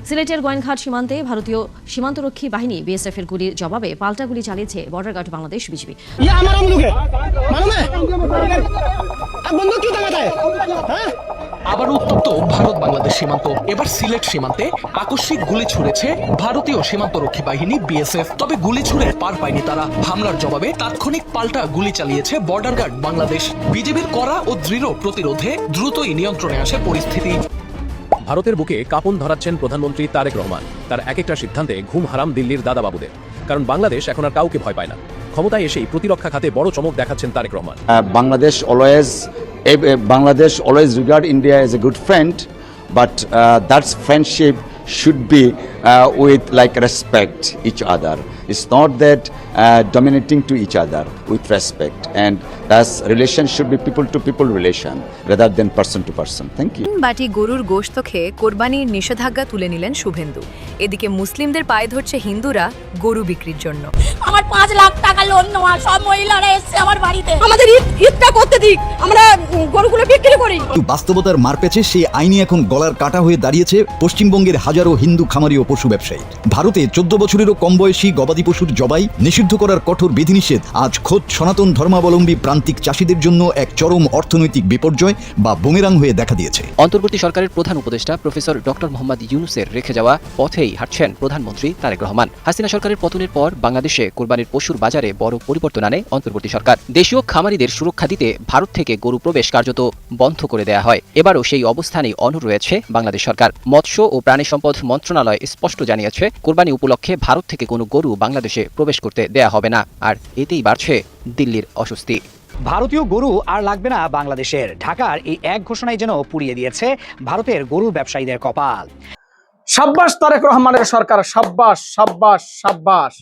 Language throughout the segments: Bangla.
সিলেটের গোয়েনঘাট সীমান্তে ভারতীয় সীমান্তরক্ষী বাহিনী বিএসএফ এর গুলির জবাবে পাল্টা গুলি চালিয়েছে বর্ডার গার্ড বাংলাদেশ বিজিবি। আবার উত্তপ্ত ভারত বাংলাদেশ সীমান্ত। এবার সিলেট সীমান্তে আকস্মিক গুলি ছুড়েছে ভারতীয় সীমান্তরক্ষী বাহিনী বিএসএফ। তবে গুলি ছুড়ে পার পায়নি তারা। হামলার জবাবে তাৎক্ষণিক পাল্টা গুলি চালিয়েছে বর্ডার গার্ড বাংলাদেশ। বিজিবির কড়া ও দৃঢ় প্রতিরোধে দ্রুতই নিয়ন্ত্রণে আসে পরিস্থিতি। ভারতের বুকে কাঁপন ধরাচ্ছেন প্রধানমন্ত্রী তারেক রহমান। তার এক একটা সিদ্ধান্তে ঘুম হারাম দিল্লির দাদাবাবুদের, কারণ বাংলাদেশ এখন আর কাউকে ভয় পায় না। ক্ষমতায় এসেই প্রতিরক্ষা খাতে বড় চমক দেখাচ্ছেন Tarique Rahman. Bangladesh always regard India as a good friend, but that friendship should be with like respect each other. It's not that dominating to each other, with respect, and that relation should be people to people relation rather than person to person. Thank you. বাটি গরুর গোশত খেয়ে কোরবানির নিষেধাজ্ঞা তুলে নিলেন শুভেন্দু। এদিকে মুসলিমদের পায়ে ধরছে হিন্দুরা গরু বিক্রির জন্য। আমার 5 লাখ টাকা লোন নেওয়া সব মহিলারা এসেছে আমার বাড়িতে, আমাদের ঈদটা করতে দিক, আমরা গরুগুলো বিক্রি করি। বাস্তবতার মারপ্যাচে সেই আইনি এখন গলার কাটা হয়ে দাঁড়িয়েছে পশ্চিমবঙ্গের হাজারো হিন্দু খামারি ও পশু ব্যবসায়ী। ভারতে 14 বছরেরও কম বয়সী গবাদি পশুর জবাই নিষিদ্ধ করার কঠোর বিধিনিষেধ আজ খোদ সনাতন ধর্মাবলম্বী প্রান্তিক চাষিদের জন্য এক চরম অর্থনৈতিক বিপর্যয় বা বুমেরাং হয়ে দেখা দিয়েছে। অন্তর্বর্তী সরকারের প্রধান উপদেষ্টা প্রফেসর ডক্টর মোহাম্মদ ইউনূসের রেখে যাওয়া পথেই হাঁটছেন প্রধানমন্ত্রী তারেক রহমান। হাসিনা সরকারের পতনের পর বাংলাদেশে কোরবানির পশুর বাজারে বড় পরিবর্তন আনে অন্তর্বর্তী সরকার। দেশীয় খামারিদের সুরক্ষা দিতে ভারত থেকে গরু প্রবেশ কার্যত বন্ধ করে দেয়া হয়। এবারও সেই অবস্থানেই অনড় রয়েছে বাংলাদেশ সরকার। মৎস্য ও প্রাণী সম্পদ মন্ত্রণালয় স্পষ্ট জানিয়েছে, কোরবানি উপলক্ষে ভারত থেকে কোনো গরু বাংলাদেশে প্রবেশ করতে দেয়া হবে না। আর এতেই বাড়ছে দিল্লির অস্বস্তি। ভারতীয় গরু আর লাগবে না বাংলাদেশের। ঢাকার এই এক ঘোষণায় যেন পুড়িয়ে দিয়েছে ভারতের গরু ব্যবসায়ীদের কপাল। সাব্বাস তারেক রহমানের সরকার, সাব্বাস সাব্বাস সাব্বাস।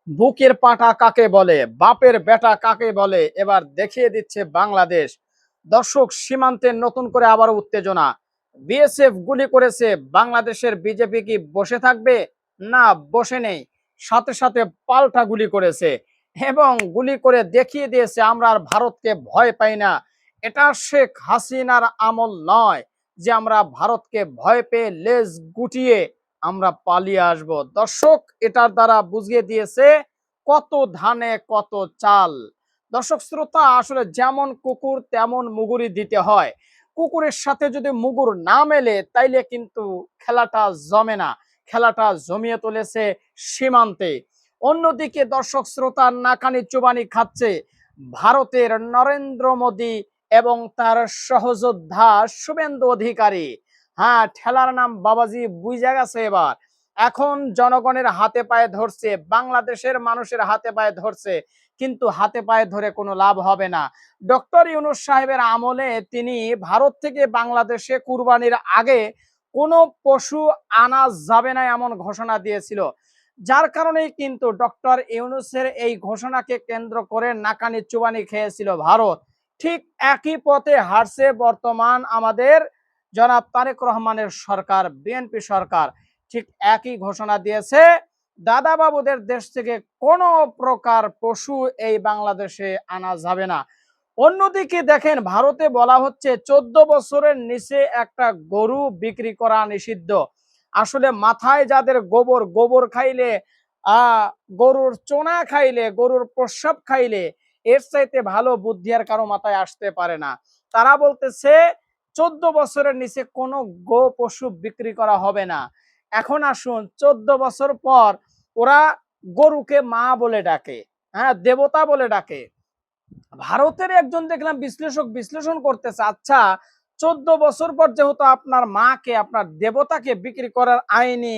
বুকের পাটা কাকে বলে, বাপের বেটা কাকে বলে, এবার দেখিয়ে দিচ্ছে বাংলাদেশ। দর্শক, সীমান্তে নতুন করে আবার উত্তেজনা। বিএসএফ গুলি করেছে, বাংলাদেশের বিজেপি কি বসে থাকবে? না, বসে নেই, সাথে সাথে পাল্টা গুলি করেছে এবং গুলি করে দেখিয়ে দিয়েছে আমরা আর ভারতকে ভয় পাই না। এটা শেখ হাসিনার আমল নয় যে আমরা ভারতকে ভয় পেয়ে লেজ গুটিয়ে আমরা পালিয়ে আসব। দর্শক, এটার দ্বারা বুঝিয়ে দিয়েছে কত ধানে কত চাল। দর্শক শ্রোতা, আসলে যেমন কুকুর তেমন মুগুরি দিতে হয়। কুকুরের সাথে যদি মুগুর না মেলে তাইলে কিন্তু খেলাটা জমে না। খেলাটা জমিয়ে তুলেছে সীমান্তে। অন্যদিকে দর্শক শ্রোতা, নাকানি চুবানি খাচ্ছে ভারতের নরেন্দ্র মোদী এবং তার সহযোদ্ধা শুভেন্দু অধিকারী। হ্যাঁ, ঠেলার নাম বাবাজি বুঝা গেছে। এবার এখন জনগণের হাতে পায়ে ধরছে, বাংলাদেশের মানুষের হাতে পায়ে ধরছে, কিন্তু হাতে পায়ে ধরে কোনো লাভ হবে না। ডক্টর ইউনূস সাহেবের আমলে তিনি ভারত থেকে বাংলাদেশে কুরবানির আগে কোনো পশু আনা যাবে না এমন ঘোষণা দিয়েছিল। যার কারণেই কিন্তু ডক্টর ইউনূসের এই ঘোষণাকে কেন্দ্র করে নাকানি চুবানি খেয়েছিল ভারত। ঠিক একই পথে হাঁটছে বর্তমান আমাদের জনাব তারেক রহমানের সরকার, বিএনপি সরকার। ঠিক একই ঘোষণা দিয়েছে, দাদা বাবুদের দেশ থেকে কোনো প্রকার পশু এই বাংলাদেশে আনা যাবে না। অন্যদিকে দেখেন, ভারতে বলা হচ্ছে 14 বছরের নিচে একটা গরু বিক্রি করা নিষিদ্ধ। আসলে মাথায় যাদের গোবর খাইলে, গরুর চোনা খাইলে, গরুর প্রস্রাব খাইলে এর চাইতে ভালো বুদ্ধি আর কারো মাথায় আসতে পারে না। তারা বলতেছে 14 বছরের নিচে কোনো গো পশু বিক্রি করা হবে না। এখন আসুন, 14 বছর পর ওরা গরুকে মা বলে ডাকে, হ্যাঁ, দেবতা বলে ডাকে। ভারতের একজন দেখলাম বিশ্লেষণ করতেছে, আচ্ছা 14 বছর পর যেহেতু আপনার মাকে, আপনার দেবতাকে বিক্রি করার আইনি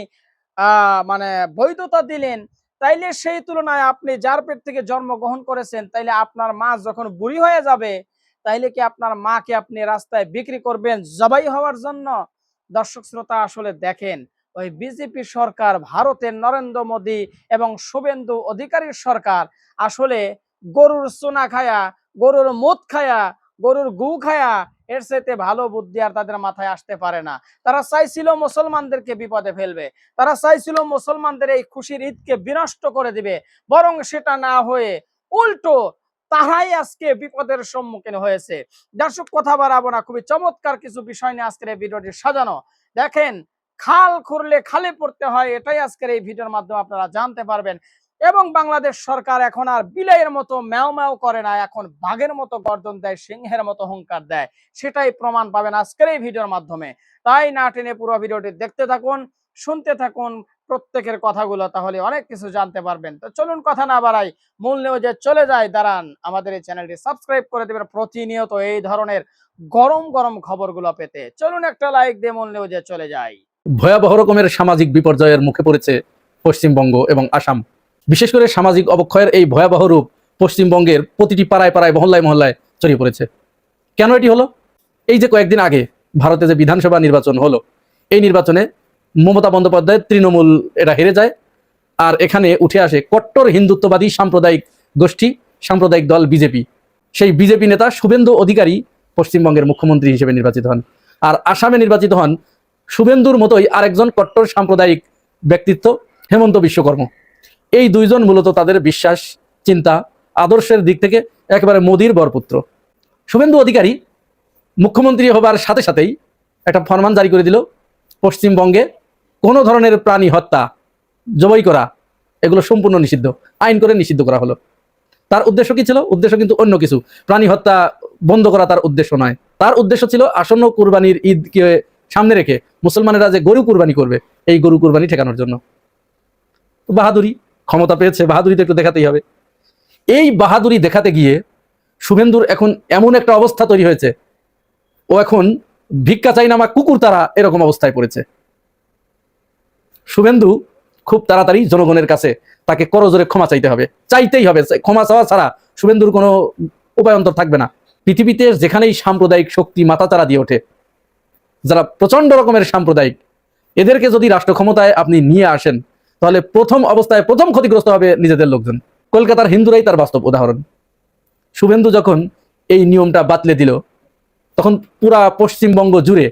মানে বৈধতা দিলেন, তাইলে সেই তুলনায় আপনি যার পেট থেকে জন্মগ্রহণ করেছেন, তাইলে আপনার মা যখন বুড়ি হয়ে যাবে, তাইলে কি আপনার মাকে আপনি রাস্তায় বিক্রি করবেন জবাই হওয়ার জন্য? দর্শক শ্রোতা, আসলে দেখেন, ওই বিজেপি সরকার, ভারতের নরেন্দ্র মোদী এবং শুভেন্দু অধিকারীর সরকার আসলে গরুর সোনা খায়া, গরুর মুত খায়া, গরুর গু খায়া এর চাইতে ভালো বুদ্ধি আর তাদের মাথায় আসতে পারে না। তারা চাইছিল মুসলমানদেরকে বিপদে ফেলবে, তারা চাইছিল মুসলমানদের এই খুশির ঈদকে বিনষ্ট করে দিবে, বরং সেটা না হয়ে উল্টো তারাই আজকে বিপদের সম্মুখীন হয়েছে। দর্শক, কথা বাড়াবো না, খুবই চমৎকার কিছু বিষয় নিয়ে আজকের এই ভিডিওটি সাজানো। দেখেন, খাল খুঁড়লে খালে পড়তে হয়, এটাই আজকের এই ভিডিওর মাধ্যমে আপনারা জানতে পারবেন। এবং বাংলাদেশ সরকার এখন আর বিলাইয়ের মতো ম্যাও ম্যাও করে না, এখন বাঘের মতো গর্জন দেয়, সিংহের মতো হুঙ্কার দেয়, সেটাই প্রমাণ পাবেন আজকের এই ভিডিওর মাধ্যমে। তাই না টেনে পুরো ভিডিওটি দেখতে থাকুন, শুনতে থাকুন প্রত্যেকের কথাগুলো, তাহলে অনেক কিছু জানতে পারবেন। তো চলুন কথা না বাড়াই, মূল নিউজে চলে যায়। দাঁড়ান, আমাদের এই চ্যানেলটি সাবস্ক্রাইব করে দেবেন প্রতিনিয়ত এই ধরনের গরম গরম খবরগুলো পেতে। চলুন একটা লাইক দিয়ে মূল নিউজে চলে যাই। ভয়াবহ রকমের সামাজিক বিপর্যয়ের মুখে পড়েছে পশ্চিমবঙ্গ এবং আসাম। বিশেষ করে সামাজিক অবক্ষয়ের এই ভয়াবহ রূপ পশ্চিমবঙ্গের প্রতিটি পাড়ায় পাড়ায় মহল্লায় মহল্লায় ছড়িয়ে পড়েছে। কেন এটি হলো? এই যে কয়েকদিন আগে ভারতে যে বিধানসভা নির্বাচন হলো, এই নির্বাচনে মমতা বন্দ্যোপাধ্যায় তৃণমূল এটা হেরে যায়, আর এখানে উঠে আসে কট্টর হিন্দুত্ববাদী সাম্প্রদায়িক গোষ্ঠী, সাম্প্রদায়িক দল বিজেপি। সেই বিজেপি নেতা শুভেন্দু অধিকারী পশ্চিমবঙ্গের মুখ্যমন্ত্রী হিসেবে নির্বাচিত হন। আর আসামে নির্বাচিত হন শুভেন্দুর মতোই আরেকজন কট্টর সাম্প্রদায়িক ব্যক্তিত্ব, হেমন্ত বিশ্বকর্মা। এই দুইজন মূলত তাদের বিশ্বাস, চিন্তা, আদর্শের দিক থেকে একেবারে মোদির বরপুত্র। শুভেন্দু অধিকারী মুখ্যমন্ত্রী হবার সাথে সাথেই একটা ফরমান জারি করে দিল, পশ্চিমবঙ্গে কোনো ধরনের প্রাণী হত্যা, জবাই করা এগুলো সম্পূর্ণ নিষিদ্ধ, আইন করে নিষিদ্ধ করা হলো। তার উদ্দেশ্য কি ছিল? উদ্দেশ্য কিন্তু অন্য কিছু, প্রাণী হত্যা বন্ধ করা তার উদ্দেশ্য নয়। তার উদ্দেশ্য ছিল আসন্ন কুরবানির ঈদকে সামনে রেখে মুসলমানেরা যে গরু কুরবানি করবে, এই গরু কুরবানি ঠেকানোর জন্য। বাহাদুরি, ক্ষমতা পেয়েছে, বাহাদুরি তো একটু দেখাতেই হবে। এই বাহাদুরি দেখাতে গিয়ে শুভেন্দুর এখন এমন একটা অবস্থা তৈরি হয়েছে, ও এখন ভিক্ষা চাই নামা কুকুর তারা এরকম অবস্থায় পড়েছে। শুভেন্দু খুব তাড়াতাড়ি জনগণের কাছে তাকে করজোরে ক্ষমা চাইতে হবে, চাইতেই হবে। ক্ষমা চাওয়া ছাড়া শুভেন্দুর কোনো উপায়ন্তর থাকবে না। পৃথিবীতে যেখানেই সাম্প্রদায়িক শক্তি মাথাচাড়া দিয়ে ওঠে, যারা প্রচন্ড রকমের সাম্প্রদায়িক, এদেরকে যদি রাষ্ট্র ক্ষমতায় আপনি নিয়ে আসেন, তাহলে প্রথম অবস্থায় প্রথম ক্ষতিগ্রস্ত হবে নিজেদের লোকজন। কলকাতার হিন্দুরাই তার বাস্তব উদাহরণ। শুভেন্দু যখন এই নিয়মটা বাতলে দিল, তখন পুরা পশ্চিমবঙ্গ জুড়ে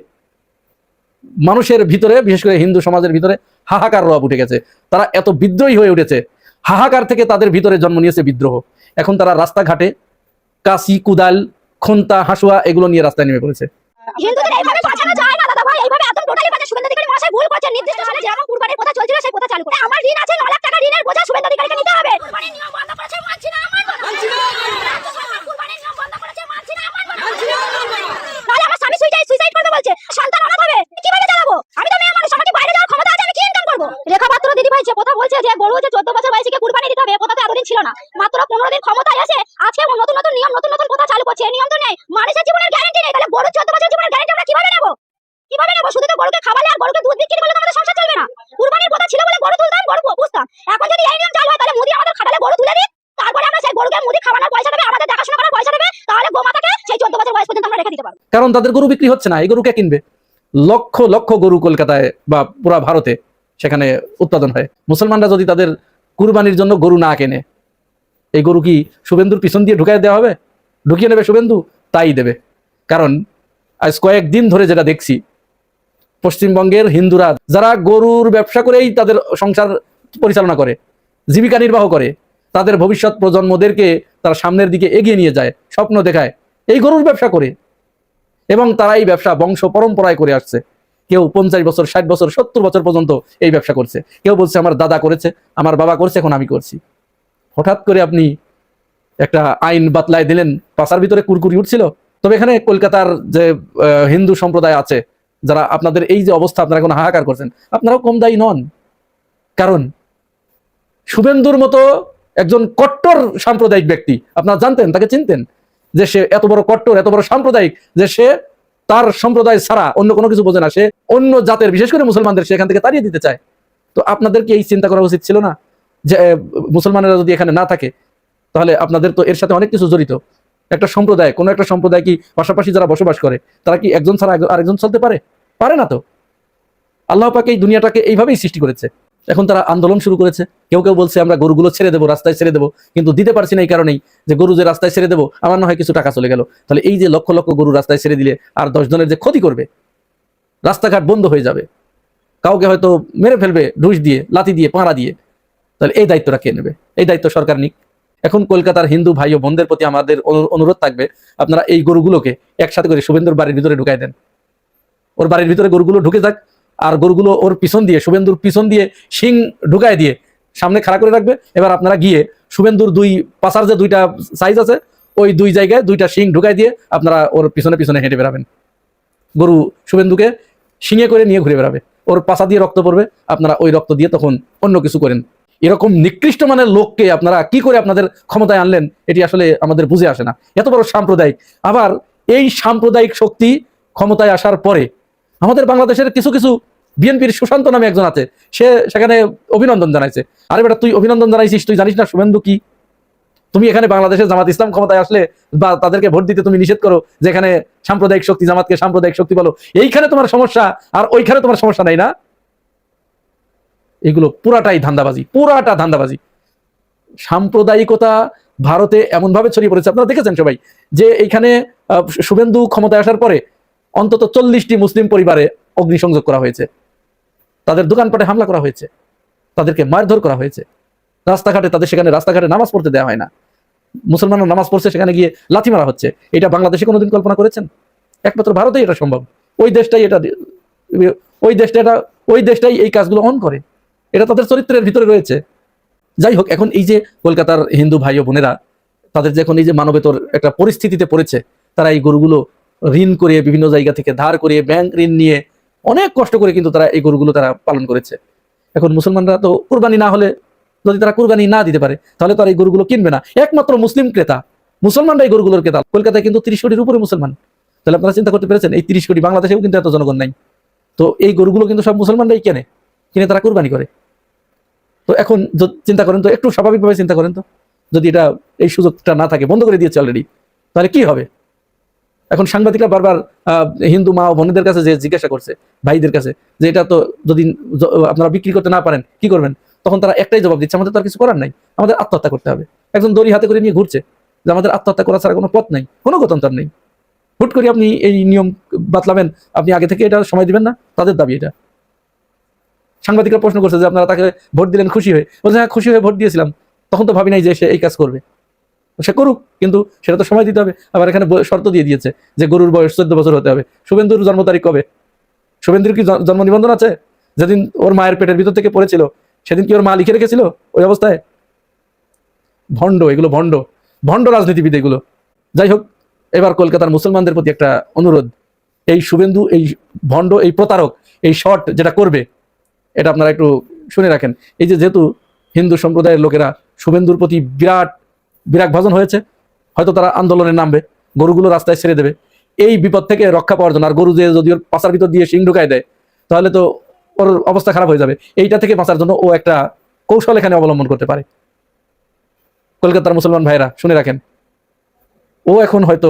মানুষের ভিতরে, বিশেষ করে হিন্দু সমাজের ভিতরে হাহাকার রব উঠে গেছে। তারা এত বিদ্রোহী হয়ে উঠেছে, হাহাকার থেকে তাদের ভিতরে জন্ম নিয়েছে বিদ্রোহ। এখন তারা রাস্তাঘাটে কাশি, কুদাল, খন্তা, হাসুয়া এগুলো নিয়ে রাস্তায় নেমে পড়েছে। হিন্দুদের এইভাবে বাঁচানো যায় না দাদা ভাই, এইভাবে এত টোটালি বাঁচা। শুভেন্দু অধিকারী মহাশয় ভুল করছেন, নির্দিষ্ট সালে যেমন কুরবানির কথা চলছিল সেই কথা চালু করে। আমার ঋণ আছে 9 লাখ টাকা, ঋণের বোঝা শুভেন্দু অধিকারীকে নিতে হবে। কুরবানির নিয়ম বন্ধ করেছে, মানছি না, মানব না। রাজ্য সরকার কুরবানির নিয়ম বন্ধ করেছে, মানছি না, মানব না। নাহলে আমার স্বামী সুইসাইড করবে বলছে, সন্তান অনাথ হবে, কিভাবে চালাবো? আমি তো মেয়ে মানুষ, আমাকে বাইরে যাওয়ার ক্ষমতা আছে, আমি কি ইনকাম করবো? রেখা পাত্র দিদি ভাই যে কথা বলছে যে গরু যে 14 বছর বয়সীকে কুরবানি দিতে হবে, কথা তো এতদিন ছিল না। মাত্র 15 দিন ক্ষমতায় আছে, আজকে নতুন নতুন নিয়ম, নতুন নতুন কথা চালু করছে। এই নিয়ম তো নেই, মানুষের জীবনের গ্যারান্টি নেই, তাহলে গরু 14 বছর জীবনের গ্যারান্টি আমরা কিভাবে নেবো? কিভাবে নেবো? শুধু তো গরুকে খাওয়ালে আর গরুকে দুধ বিক্রি করলে তো আমাদের সংসার চলবে না। কুরবানির কথা ছিল বলে গরু তুলতাম, গরু পুষতাম। এখন যদি এই নিয়ম চালু হয়, তাহলে মুদি আমাদের খাটালে গরু তুলে দিই, তারপরে আমরা সেই গরুকে মুদি খাওয়ানোর পয়সা দেবে, আমাদের দেখাশোনা করার পয়সা দেবে, তাহলে গোমাতাকে সেই 14 বছর বয়স পর্যন্ত আমরা রেখে দিতে পারবো। কারণ তাদের গরু বিক্রি হচ্ছে না, এই গরু কে কিনবে? লক্ষ লক্ষ গরু কলকাতায় বা পুরা ভারতে সেখানে উৎপাদন হয়। মুসলমানরা যদি তাদের কুরবানির জন্য গরু না কেনে, এই গরু কি শুভেন্দুর পিছন দিয়ে ঢুকাই দেওয়া হবে? ঢুকিয়ে নেবে শুভেন্দু, তাই দেবে। কারণ আজ কয়েকদিন ধরে যেটা দেখছি, পশ্চিমবঙ্গের হিন্দুরা যারা গরুর ব্যবসা করেই তাদের সংসার পরিচালনা করে, জীবিকা নির্বাহ করে, তাদের ভবিষ্যৎ প্রজন্মদেরকে তারা সামনের দিকে এগিয়ে নিয়ে যায়, স্বপ্ন দেখায়, এই গরুর ব্যবসা করে। এবং তারা এই ব্যবসা বংশ পরম্পরায় করে আসছে। কেউ 50 বছর, 60 বছর, 70 বছর পর্যন্ত এই ব্যবসা করছে। কেউ বলছে আমার দাদা করেছে, আমার বাবা করছে, এখন আমি করছি। হঠাৎ করে আপনি একটা আইন বাতলায় দিলেন, পাশার ভিতরে কুরকুরি উঠছিল। তবে এখানে কলকাতার যে হিন্দু সম্প্রদায় আছে, যারা আপনাদের এই যে অবস্থা, আপনারা এখন হাহাকার করছেন, আপনারাও কম দায়ী নন। কারণ শুভেন্দুর মতো একজন কট্টর সাম্প্রদায়িক ব্যক্তি, আপনারা জানতেন, তাকে চিনতেন, যে সে এত বড় কট্টর, এত বড় সাম্প্রদায়িক, যে সে তার সম্প্রদায় ছাড়া অন্য কোনো কিছু বোঝে না। সে অন্য জাতের, বিশেষ করে মুসলমানদের, সে এখান থেকে তাড়িয়ে দিতে চায়। তো আপনাদের কি এই চিন্তা করা উচিত ছিল না যে মুসলমানেরা যদি এখানে না থাকে, তাহলে আপনাদের তো এর সাথে অনেক কিছু জড়িত। একটা সম্প্রদায়, কোনো একটা সম্প্রদায় কি পাশাপাশি যারা বসবাস করে, তারা কি একজন ছাড়া আরেকজন চলতে পারে? পারে না তো। আল্লাহ পাক এই দুনিয়াটাকে এইভাবেই সৃষ্টি করেছে। এখন তারা আন্দোলন শুরু করেছে। কেউ কেউ বলছে আমরা গরুগুলো ছেড়ে দেবো, রাস্তায় ছেড়ে দেবো, কিন্তু দিতে পারছি না এই কারণেই যে গরু যে রাস্তায় ছেড়ে দেবো, আমার না হয় কিছু টাকা চলে গেল। তাহলে এই যে লক্ষ লক্ষ গরু রাস্তায় ছেড়ে দিলে আর 10 জনের যে ক্ষতি করবে, রাস্তাঘাট বন্ধ হয়ে যাবে, কাউকে হয়তো মেরে ফেলবে ঢুস দিয়ে, লাথি দিয়ে, পাড়া দিয়ে, তাহলে এই দায়িত্বটা কে নেবে? এই দায়িত্ব সরকার নিক। এখন কলকাতার হিন্দু ভাই ও বোনদের প্রতি আমাদের অনুরোধ থাকবে, আপনারা এই গরুগুলোকে একসাথে করে শুভেন্দুর বাড়ির ভিতরে ঢুকাই দেন। ওর বাড়ির ভিতরে গরুগুলো ঢুকে যাক, আর গরুগুলো ওর পিছন দিয়ে, শুভেন্দুর পিছন দিয়ে শিং ঢুকায় দিয়ে সামনে খাড়া করে রাখবে। এবার আপনারা গিয়ে শুভেন্দুর দুই পাশার যে দুইটা সাইজ আছে ওই দুই জায়গায় দুইটা শিং ঢুকায় দিয়ে আপনারা ওর পিছনে পিছনে হেঁটে বেড়াবেন। গরু শুভেন্দুকে শিঙে করে নিয়ে ঘুরে বেড়াবে, ওর পাশা দিয়ে রক্ত পড়বে, আপনারা ওই রক্ত দিয়ে তখন অন্য কিছু করেন। এরকম নিকৃষ্ট মানের লোককে আপনারা কি করে আপনাদের ক্ষমতায় আনলেন এটি আসলে আমাদের বুঝে আসে না। এত বড় সাম্প্রদায়িক, আবার এই সাম্প্রদায়িক শক্তি ক্ষমতায় আসার পরে আমাদের বাংলাদেশের কিছু কিছু বিএনপির সুশান্ত নামে একজন আছে, সে সেখানে অভিনন্দন জানাইছে। আরে বেটা, তুই অভিনন্দন জানাইছিস, তুই জানিস না শুভেন্দু কি? তুমি এখানে বাংলাদেশের জামাত ইসলাম ক্ষমতায় আসলে বা তাদেরকে ভোট দিতে তুমি নিষেধ করো, যেখানে সাম্প্রদায়িক শক্তি, জামাতকে সাম্প্রদায়িক শক্তি বলো, এইখানে তোমার সমস্যা আর ওইখানে তোমার সমস্যা নাই না? এগুলো পুরাটাই ধান্দাবাজি, পুরাটা ধান্দাবাজি। সাম্প্রদায়িকতা ভারতে এমন ভাবে ছড়িয়ে পড়েছে, আপনারা দেখেছেন সবাই, যে এইখানে শুভেন্দু ক্ষমতায় আসার পরে অন্তত 40টি মুসলিম পরিবারে অগ্নিসংযোগ করা হয়েছে, তাদের দোকানপাটে হামলা করা হয়েছে, তাদেরকে মারধর করা হয়েছে, রাস্তাঘাটে তাদের সেখানে রাস্তাঘাটে নামাজ পড়তে দেওয়া হয় না, মুসলমানরা নামাজ পড়ছে সেখানে গিয়ে লাথি মারা হচ্ছে। এটা বাংলাদেশে কোনোদিন কল্পনা করেছেন? একমাত্র ভারতেই এটা সম্ভব। ওই দেশটাই এই কাজগুলো অন করে, এটা তাদের চরিত্রের ভিতরে রয়েছে। যাই হোক, এখন এই যে কলকাতার হিন্দু ভাই ও বোনেরা তাদের যে এখন এই যে মানবেতর একটা পরিস্থিতিতে পড়েছে, তারা এই গরুগুলো ঋণ করে বিভিন্ন জায়গা থেকে ধার করে ব্যাংক ঋণ নিয়ে অনেক কষ্ট করে কিন্তু তারা এই গরুগুলো তারা পালন করেছে। এখন মুসলমানরা তো কুরবানি না হলে, যদি তারা কুরবানি না দিতে পারে তাহলে তো আর এই গরুগুলো কিনবে না। একমাত্র মুসলিম ক্রেতা, মুসলমানরা এই গরুগুলোর ক্রেতা। কলকাতায় কিন্তু 30 কোটির উপরে মুসলমান। তাহলে আপনারা চিন্তা করতে পেরেছেন, এই 30 কোটি, বাংলাদেশেও কিন্তু এত জনগণ নাই, তো এই গরুগুলো কিন্তু সব মুসলমানরাই কিনে তারা কুরবানি করে। তো এখন চিন্তা করেন তো, একটু স্বাভাবিকভাবে চিন্তা করেন তো, যদি এটা এই সুযোগটা না থাকে, বন্ধ করে দিয়েছে অলরেডি, তাহলে কি হবে? এখন সাংবাদিকরা বারবার হিন্দু মা ও বোনদের কাছে যে জিজ্ঞাসা করছে, ভাইদের কাছে, যে এটা তো যদি আপনারা বিক্রি করতে না পারেন কি করবেন? তখন তারা একটাই জবাব দিচ্ছে, আমাদের তো আর কিছু করার নাই, আমাদের আত্মহত্যা করতে হবে। একজন দড়ি হাতে করে নিয়ে ঘুরছে যে আমাদের আত্মহত্যা করা ছাড়া কোনো পথ নেই, কোনো গত্যন্তর নেই। হুট করে আপনি এই নিয়ম বাতলাবেন, আপনি আগে থেকে এটা সময় দিবেন না, তাদের দাবি এটা। সাংবাদিকরা প্রশ্ন করছে যে আপনারা তাকে ভোট দিলেন খুশি হয়ে, বলছে হ্যাঁ খুশি হয়ে ভোট দিয়েছিলাম, তখন তো ভাবি নাই যে সে এই কাজ করবে। সে করুক, কিন্তু সেটা তো সময় দিতে হবে। আবার এখানে শর্ত দিয়ে দিয়েছে যে গরুর বয়স 14 বছর হতে হবে। শুভেন্দুর জন্ম তারিখ কবে? শুভেন্দুর কি জন্ম নিবন্ধন আছে? যেদিন ওর মায়ের পেটের ভিতর থেকে পড়েছিল সেদিন কি ওর মা লিখে রেখেছিল ওই অবস্থায়? ভণ্ড, এগুলো ভণ্ড, ভণ্ড রাজনীতিবিদ এগুলো। যাই হোক, এবার কলকাতার মুসলমানদের প্রতি একটা অনুরোধ, এই শুভেন্দু, এই ভণ্ড, এই প্রতারক, এই শর্ট যেটা করবে, এটা আপনারা একটু শুনে রাখেন। এই যেহেতু হিন্দু সম্প্রদায়ের লোকেরা শুভেন্দুর প্রতি বিরাট ভাজন হয়েছে, হয়তো তারা আন্দোলনে নামবে, গরুগুলো রাস্তায় ছেড়ে দেবে এই বিপদ থেকে রক্ষা পাওয়ার জন্য। আর গরু যে যদি ওর পাশার ভিতর দিয়ে শিং ঢুকায় দেয় তাহলে তো ওর অবস্থা খারাপ হয়ে যাবে। এইটা থেকে বাঁচার জন্য ও একটা কৌশল এখানে অবলম্বন করতে পারে। কলকাতার মুসলমান ভাইরা শুনে রাখেন, ও এখন হয়তো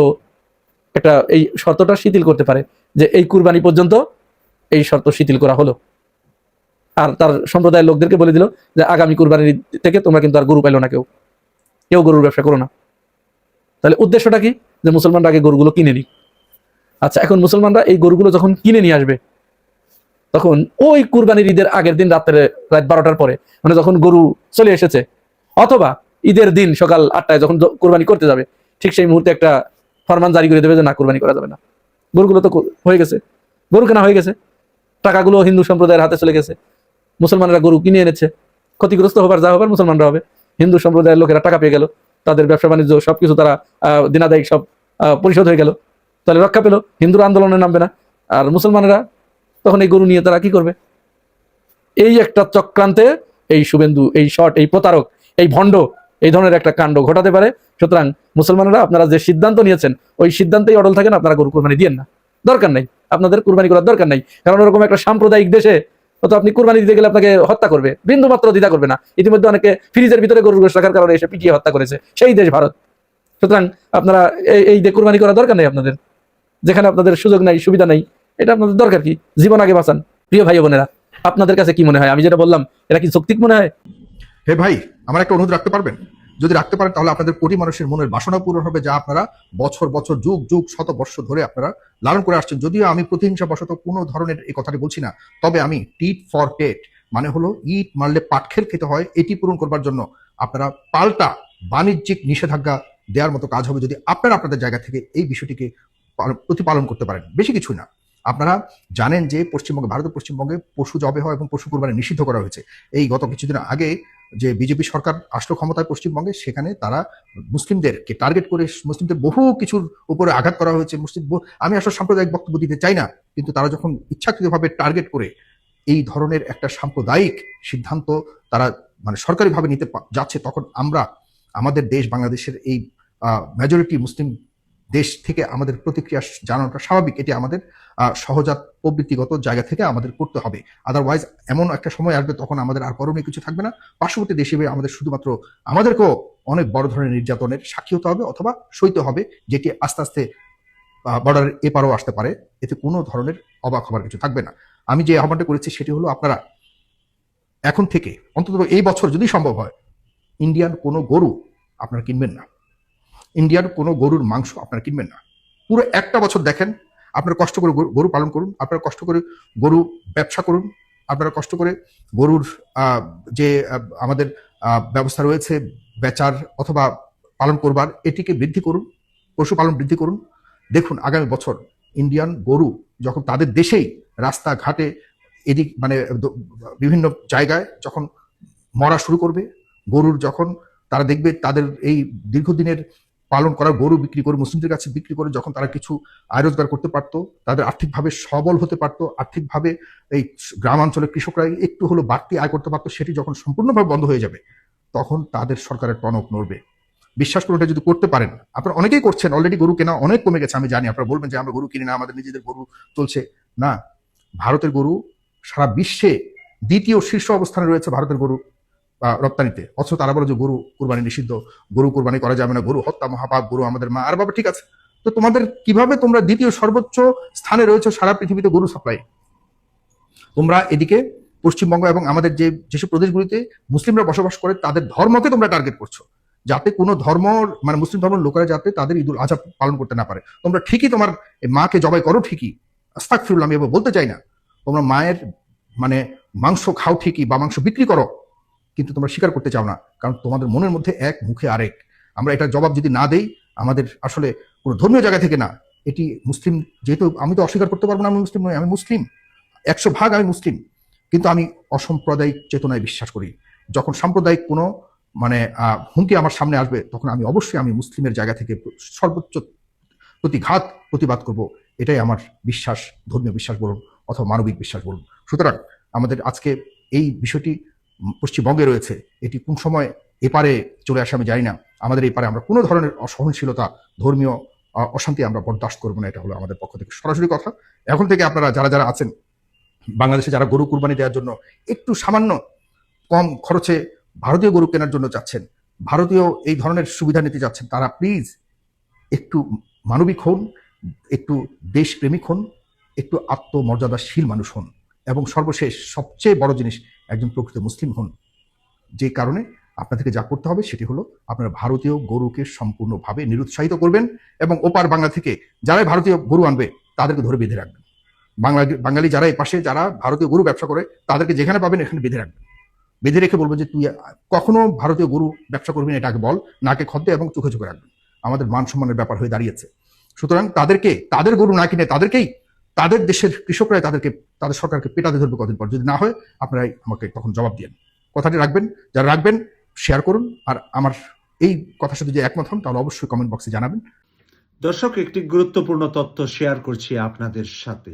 একটা এই শর্তটা শিথিল করতে পারে, যে এই কুরবানি পর্যন্ত এই শর্ত শিথিল করা হলো। আর তার সম্প্রদায়ের লোকদেরকে বলে দিল যে আগামী কুরবানির থেকে তোমরা কিন্তু আর গরু পাইলো না, কেউ গরুর ব্যবসা করো না। তাহলে উদ্দেশ্যটা কি? যে মুসলমানরা আগে গরুগুলো কিনে নিক। আচ্ছা, এখন মুসলমানরা এই গরুগুলো যখন কিনে নিয়ে আসবে, তখন ওই কুরবানির ঈদের আগের দিন রাত 12টার পরে, মানে যখন গরু চলে এসেছে, অথবা ঈদের দিন সকাল 8টায় যখন কুরবানি করতে যাবে, ঠিক সেই মুহূর্তে একটা ফরমান জারি করে দেবে যে না, কুরবানি করা যাবে না। গরুগুলো তো হয়ে গেছে, গরু কেনা হয়ে গেছে, টাকাগুলো হিন্দু সম্প্রদায়ের হাতে চলে গেছে, মুসলমানরা গরু কিনে এনেছে, ক্ষতিগ্রস্ত হবার যা হবার মুসলমানরা হবে। হিন্দু সম্প্রদায়ের লোকেরা টাকা পেয়ে গেল, তাদের ব্যবসা বাণিজ্য সবকিছু তারা দিনাদায়িক সব পরিশোধ হয়ে গেল, তাহলে রক্ষা পেল, হিন্দুরা আন্দোলনে নামবে না। আর মুসলমানেরা তখন এই গরু নিয়ে তারা কি করবে? এই একটা চক্রান্তে এই শুভেন্দু, এই শট, এই প্রতারক, এই ভণ্ড এই ধরনের একটা কাণ্ড ঘটাতে পারে। সুতরাং মুসলমানেরা আপনারা যে সিদ্ধান্ত নিয়েছেন ওই সিদ্ধান্তেই অটল থাকেন, আপনারা গরু কুরবানি দিয়েন না, দরকার নাই, আপনাদের কুরবানি করার দরকার নাই। কারণ ওরকম একটা সাম্প্রদায়িক দেশে তো আপনি কুরবানি দিতে গেলে আপনাকে হত্যা করবে, বিন্দু মাত্র দ্বিধা করবে না। ইতিমধ্যে অনেকে ফ্রিজের ভিতরে গরুর গোশত রাখার কারণে এসে পিটিয়ে হত্যা করেছে, সেই দেশ ভারত। সুতরাং আপনারা এই যে কুরবানি করার দরকার নেই আপনাদের, যেখানে আপনাদের সুযোগ নাই, সুবিধা নাই, এটা আপনাদের দরকার কি? জীবন আগে বাঁচান। প্রিয় ভাই বোনেরা, আপনাদের কাছে কি মনে হয়? আমি যেটা বললাম এটা কি যৌক্তিক মনে হয়? হে ভাই, আমার একটা অনুরোধ রাখতে পারবেন? যদি রাখতে পারেন তাহলে আপনাদের কোটি মানুষের মনের বাসনা পূরণ হবে, যা আপনারা বছর বছর, যুগ যুগ, শত বর্ষ ধরে আপনারা লালন করে আসছেন। যদিও আমি প্রতিহিংসা বশত কোনো ধরনের এই কথাটি বলছি না, তবে আমি টিট ফর টেট, মানে হলো ইট মারলে পাটখের খেতে হয়, এটি পূরণ করবার জন্য আপনারা পাল্টা বাণিজ্যিক নিষেধাজ্ঞা দেওয়ার মতো কাজ হবে, যদি আপনারা আপনাদের জায়গা থেকে এই বিষয়টিকে প্রতিপালন করতে পারেন। বেশি কিছু না, আপনারা জানেন যে পশ্চিমবঙ্গে, ভারতের পশ্চিমবঙ্গে পশু জবে হয় এবং পশু কুরবানি নিষিদ্ধ করা হয়েছে। এই গত কিছুদিন আগে যে বিজেপি সরকার আসলো ক্ষমতায় পশ্চিমবঙ্গে, সেখানে তারা মুসলিমদেরকে টার্গেট করে মুসলিমদের বহু কিছুর উপরে আঘাত করা হয়েছে। আমি আসলে সাম্প্রদায়িক বক্তব্য দিতে চাই না, কিন্তু তারা যখন ইচ্ছাকৃতভাবে টার্গেট করে এই ধরনের একটা সাম্প্রদায়িক সিদ্ধান্ত তারা মানে সরকারিভাবে নিতে যাচ্ছে, তখন আমরা আমাদের দেশ বাংলাদেশের এই মেজরিটি মুসলিম দেশ থেকে আমাদের প্রতিক্রিয়া জানানোটা স্বাভাবিক। এটি আমাদের সহজাত প্রবৃত্তিগত জায়গা থেকে আমাদের করতে হবে। আদারওয়াইজ এমন একটা সময় আসবে তখন আমাদের আর করণীয় কিছু থাকবে না। পার্শ্ববর্তী দেশ হিসেবে আমাদের শুধুমাত্র আমাদেরকেও অনেক বড় ধরনের নির্যাতনের সাক্ষী হতে হবে অথবা সইতে হবে, যেটি আস্তে আস্তে বর্ডারের এপারও আসতে পারে। এতে কোনো ধরনের অবাক হবার কিছু থাকবে না। আমি যে আহ্বানটা করেছি সেটি হলো, আপনারা এখন থেকে অন্তত এই বছর যদি সম্ভব হয়, ইন্ডিয়ান কোনো গরু আপনারা কিনবেন না, ইন্ডিয়ান কোনো গরুর মাংস আপনারা কিনবেন না। পুরো একটা বছর দেখেন, আপনারা কষ্ট করে গরু পালন করুন, আপনারা কষ্ট করে গরু ব্যবসা করুন, আপনারা কষ্ট করে গরুর যে আমাদের ব্যবস্থা রয়েছে বেচার অথবা পালন করবার, এটিকে বৃদ্ধি করুন, পশুপালন বৃদ্ধি করুন। দেখুন আগামী বছর ইন্ডিয়ান গরু যখন তাদের দেশেই রাস্তাঘাটে এদিক মানে বিভিন্ন জায়গায় যখন মরা শুরু করবে, গরুর যখন তারা দেখবে তাদের এই দীর্ঘদিনের পালন করা গরু বিক্রি করে মুসলিমদের কাছে বিক্রি করে যখন তারা কিছু আয় রোজগার করতে পারতো, তাদের আর্থিকভাবে সবল হতে পারতো, আর্থিকভাবে এই গ্রামাঞ্চলের কৃষকরা একটু হলো বাড়তি আয় করতে পারতো, সেটি যখন সম্পূর্ণভাবে বন্ধ হয়ে যাবে তখন তাদের সরকারের টনক নড়বে। বিশ্বাস করুন, এটা যদি করতে পারেন, আপনারা অনেকেই করছেন, অলরেডি গরু কেনা অনেক কমে গেছে আমি জানি। আপনারা বলবেন যে আমরা গরু কিনি না, আমাদের নিজেদের গরু চলছে না। ভারতের গরু সারা বিশ্বে দ্বিতীয় শীর্ষ অবস্থানে রয়েছে ভারতের গরু রপ্তানিতে, অথচ তারা বলে যে গরু কুরবানি নিষিদ্ধ, গরু কুরবানি করা যাবে না, গরু হত্যা মহাপাপ, গরু আমাদের মা। আর বাবা ঠিক আছে, তো তোমাদের কিভাবে তোমরা দ্বিতীয় সর্বোচ্চ স্থানে রয়েছে সারা পৃথিবীতে গরু সাপ্লাই? তোমরা এদিকে পশ্চিমবঙ্গ এবং আমাদের যেসব প্রদেশগুলিতে মুসলিমরা বসবাস করে তাদের ধর্মকে তোমরা টার্গেট করছো, যাতে কোনো ধর্ম মানে মুসলিম ধর্মের লোকেরা যাতে তাদের ঈদুল আজহা পালন করতে না পারে। তোমরা ঠিকই তোমার মাকে জবাই করো ঠিকই, আস্তাগফিরুল্লাহ, আমি বলতে চাই না, তোমরা মায়ের মানে মাংস খাও ঠিকই বা মাংস বিক্রি করো, কিন্তু তোমরা স্বীকার করতে চাও না, কারণ তোমাদের মনের মধ্যে এক মুখে আরেক। আমরা এটার জবাব যদি না দেই, আমাদের আসলে কোনো ধর্মীয় জায়গা থেকে না, এটি মুসলিম, যেহেতু আমি তো অস্বীকার করতে পারবো না আমি মুসলিম নই, আমি মুসলিম 100% আমি মুসলিম, কিন্তু আমি অসাম্প্রদায়িক চেতনায় বিশ্বাস করি। যখন সাম্প্রদায়িক কোনো মানে হুমকি আমার সামনে আসবে, তখন আমি অবশ্যই আমি মুসলিমের জায়গা থেকে সর্বোচ্চ প্রতিবাদ করব। এটাই আমার বিশ্বাস, ধর্মীয় বিশ্বাস বলুন অথবা মানবিক বিশ্বাস বলুন। সুতরাং আমাদের আজকে এই বিষয়টি পশ্চিমবঙ্গে রয়েছে, এটি কোন সময় এপারে চলে আসে আমি জানি না। আমাদের এপারে আমরা কোনো ধরনের অসহনশীলতা, ধর্মীয় অশান্তি আমরা বরদাস্ত করবো না, এটা হলো আমাদের পক্ষ থেকে সরাসরি কথা। এখন থেকে আপনারা যারা আছেন বাংলাদেশে, যারা গরু কুরবানি দেওয়ার জন্য একটু সামান্য কম খরচে ভারতীয় গরু কেনার জন্য চাচ্ছেন, ভারতীয় এই ধরনের সুবিধা নিতে যাচ্ছেন, তারা প্লিজ একটু মানবিক হন, একটু দেশপ্রেমিক হন, একটু আত্মমর্যাদাশীল মানুষ হন, এবং সর্বশেষ সবচেয়ে বড় জিনিস একজন প্রকৃত মুসলিম হন। যে কারণে আপনাদেরকে যা করতে হবে সেটি হলো আপনারা ভারতীয় গরুকে সম্পূর্ণভাবে নিরুৎসাহিত করবেন, এবং ওপার বাংলা থেকে যারাই ভারতীয় গরু আনবে তাদেরকে ধরে বেঁধে রাখবেন। বাঙালি যারা এই পাশে যারা ভারতীয় গরু ব্যবসা করে তাদেরকে যেখানে পাবেন এখানে বেঁধে রাখবেন, বেঁধে রেখে বলবেন যে তুই কখনো ভারতীয় গরু ব্যবসা করবি না, এটাকে বল, নাকে খদ্দে এবং চোখে চোখে রাখবেন। আমাদের মান সম্মানের ব্যাপার হয়ে দাঁড়িয়েছে। সুতরাং তাদের গরু না কিনে তাদেরকেই, তাদের দেশের কৃষকরাই তাদের সরকারকে পেটাতে ধরবে কদিন পর। যদি না হয় আপনারাই আমাকে তখন জবাব দিন। কথাটি রাখবেন, যারা রাখবেন শেয়ার করুন, আর আমার এই কথার সাথে যে একমত হন তাহলে অবশ্যই কমেন্ট বক্সে জানাবেন। দর্শক, একটি গুরুত্বপূর্ণ তথ্য শেয়ার করছি আপনাদের সাথে।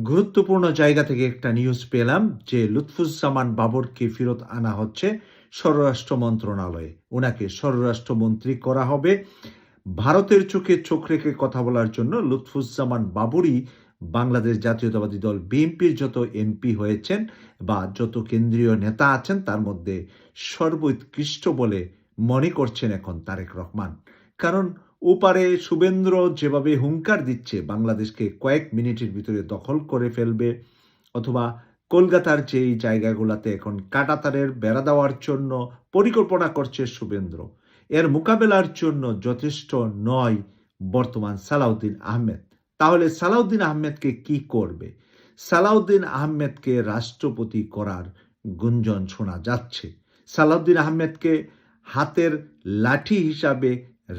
গুরুত্বপূর্ণ জায়গা থেকে একটা নিউজ পেলাম যে লুৎফুজ্জামান বাবরকে ফেরত আনা হচ্ছে স্বরাষ্ট্র মন্ত্রণালয়ে, ওনাকে স্বরাষ্ট্রমন্ত্রী করা হবে। ভারতের চোখে চোখ রেখে কথা বলার জন্য লুৎফুজ্জামান বাবরই বাংলাদেশ জাতীয়তাবাদী দল বিএনপির যত এমপি হয়েছেন বা যত কেন্দ্রীয় নেতা আছেন তার মধ্যে সর্বোৎকৃষ্ট বলে মনে করছেন এখন তারেক রহমান। কারণ ওপারে শুভেন্দ্র যেভাবে হুঙ্কার দিচ্ছে বাংলাদেশকে কয়েক মিনিটের ভিতরে দখল করে ফেলবে, অথবা কলকাতার যেই জায়গাগুলোতে এখন কাঁটাতারের বেড়া দেওয়ার জন্য পরিকল্পনা করছে শুভেন্দ্র, এর মোকাবেলার জন্য যথেষ্ট নয় বর্তমান সালাউদ্দিন আহমেদ। তাহলে সালাউদ্দিন আহমেদকে কি করবে? সালাউদ্দিন আহমেদকে রাষ্ট্রপতি করার গুঞ্জন শোনা যাচ্ছে। সালাউদ্দিন আহমেদকে হাতের লাঠি হিসাবে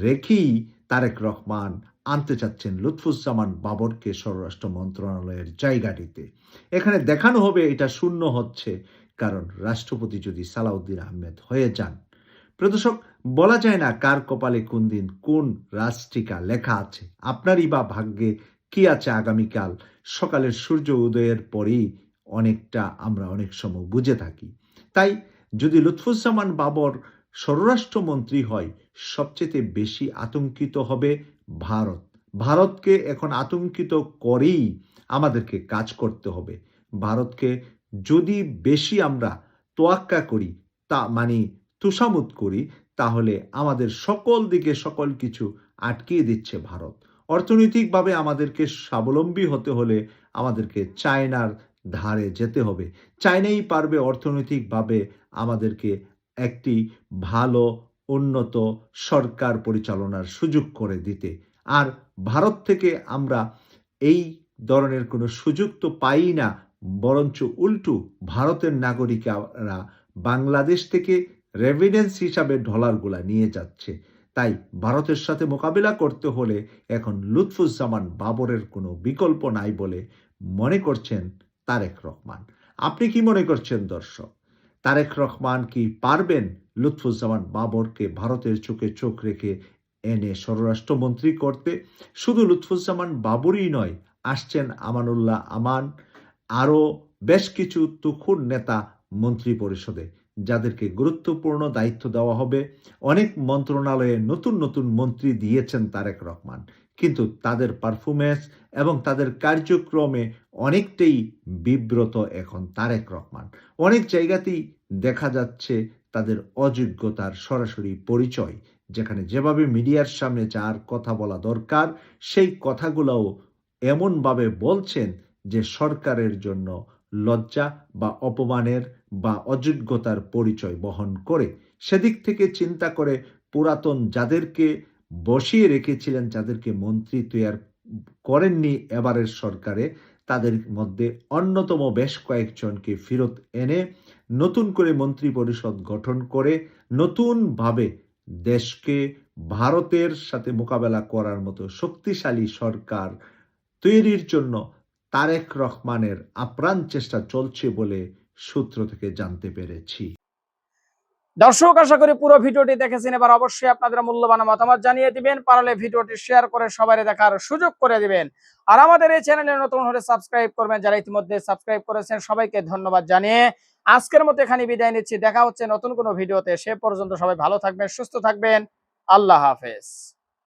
রেখেই তারেক রহমান আনতে চাচ্ছেন লুৎফুজ্জামান বাবরকে স্বরাষ্ট্র মন্ত্রণালয়ের জায়গাটিতে। এখানে দেখানো হবে এটা শূন্য হচ্ছে, কারণ রাষ্ট্রপতি যদি সালাউদ্দিন আহমেদ হয়ে যান। প্রদর্শক, বলা যায় না কার কপালে কোন দিন কোন রাজটিকা লেখা আছে। আপনারই বা ভাগ্যে কি আছে আগামীকাল সকালের সূর্য উদয়ের পরেই অনেকটা আমরা অনেক সময় বুঝে থাকি। তাই যদি লুৎফুজ্জামান বাবর স্বরাষ্ট্রমন্ত্রী হয়, সবচেয়ে বেশি আতঙ্কিত হবে ভারত। ভারতকে এখন আতঙ্কিত করেই আমাদেরকে কাজ করতে হবে। ভারতকে যদি বেশি আমরা তোয়াক্কা করি, তা মানে তুষামুত করি, তাহলে আমাদের সকল দিকে সকল কিছু আটকিয়ে দিচ্ছে ভারত। অর্থনৈতিকভাবে আমাদেরকে স্বাবলম্বী হতে হলে আমাদেরকে চায়নার ধারে যেতে হবে। চায়নাই পারবে অর্থনৈতিকভাবে আমাদেরকে একটি ভালো উন্নত সরকার পরিচালনার সুযোগ করে দিতে। আর ভারত থেকে আমরা এই ধরনের কোনো সুযোগ তো পাই না, বরঞ্চ উল্টো ভারতের নাগরিকরা বাংলাদেশ থেকে রেভিডেন্স হিসাবে ডলারগুলা নিয়ে যাচ্ছে। তাই ভারতের সাথে মোকাবিলা করতে হলে এখন লুৎফুজ্জামান বাবরের কোনো বিকল্প নাই বলে মনে করছেন তারেক রহমান। আপনি কি মনে করছেন দর্শক? তারেক রহমান কি পারবেন লুৎফুজ্জামান বাবরকে ভারতের চোখে চোখ রেখে এনে স্বরাষ্ট্রমন্ত্রী করতে? শুধু লুৎফুজ্জামান বাবরই নয়, আসছেন আমানুল্লাহ আমান, আরও বেশ কিছু তুখুর নেতা মন্ত্রী পরিষদে, যাদেরকে গুরুত্বপূর্ণ দায়িত্ব দেওয়া হবে। অনেক মন্ত্রণালয়ে নতুন নতুন মন্ত্রী দিয়েছেন তারেক রহমান, কিন্তু তাদের পারফরমেন্স এবং তাদের কার্যক্রমে অনেকটাই বিব্রত এখন তারেক রহমান। অনেক জায়গাতেই দেখা যাচ্ছে তাদের অযোগ্যতার সরাসরি পরিচয়, যেখানে যেভাবে মিডিয়ার সামনে যার কথা বলা দরকার সেই কথাগুলোও এমনভাবে বলছেন যে সরকারের জন্য লজ্জা বা অপমানের বা অযোগ্যতার পরিচয় বহন করে। সেদিক থেকে চিন্তা করে পুরাতন যাদেরকে বসিয়ে রেখেছিলেন, যাদেরকে মন্ত্রী তৈরি করেননি এবারের সরকারে, তাদের মধ্যে অন্যতম বেশ কয়েকজনকে ফেরত এনে নতুন করে মন্ত্রী পরিষদ গঠন করে নতুনভাবে দেশকে ভারতের সাথে মোকাবেলা করার মতো শক্তিশালী সরকার তৈরির জন্য তারেক রহমানের আপ্রাণ চেষ্টা চলছে বলে সূত্র থেকে জানতে পেরেছি। দর্শক, আশা করি পুরো ভিডিওটি দেখেছেন। এবার অবশ্যই আপনাদের মূল্যবান মতামত জানিয়ে দিবেন, পারলে ভিডিওটি শেয়ার করে সবাই দেখার সুযোগ করে দিবেন। আর আমাদের এই চ্যানেলে নতুন হলে সাবস্ক্রাইব করবেন। যারা ইতিমধ্যে সাবস্ক্রাইব করেছেন সবাইকে ধন্যবাদ জানিয়ে আজকের মতো এখানে বিদায় নিচ্ছি। দেখা হচ্ছে নতুন কোনো ভিডিওতে। সে পর্যন্ত সবাই ভালো থাকবেন, সুস্থ থাকবেন। আল্লাহ হাফেজ।